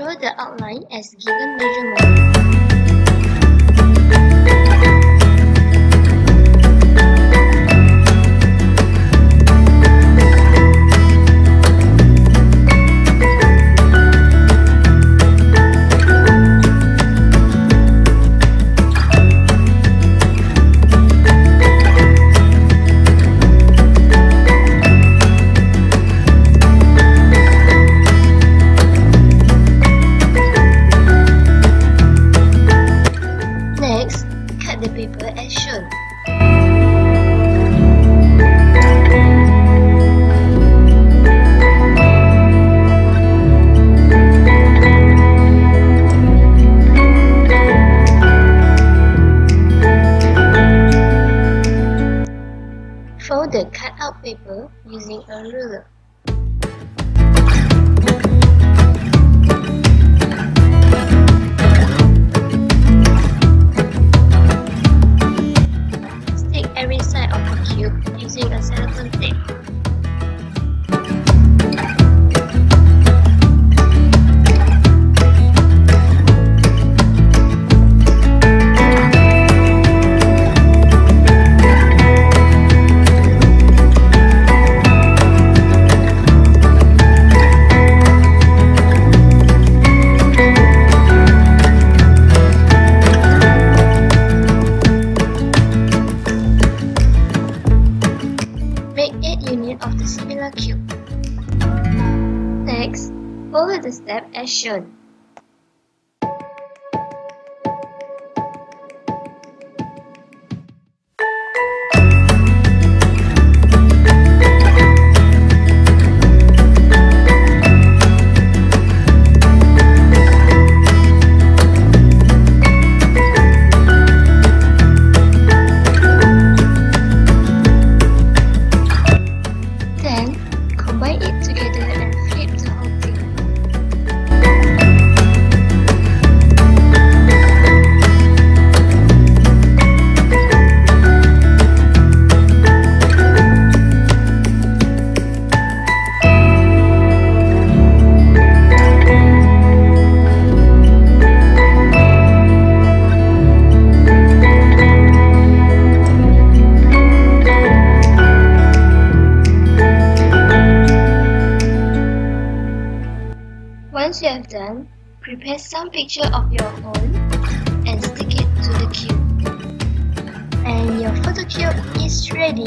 Follow the outline as given measurement. Cut the paper as shown. Fold the cut-out paper using a ruler. Every side of the cube using a cellophane tape. Make 8 units of the similar cube. Next, follow the step as shown. Combine it together and flip the whole thing. Once you have done, prepare some picture of your own and stick it to the cube. And your photo cube is ready.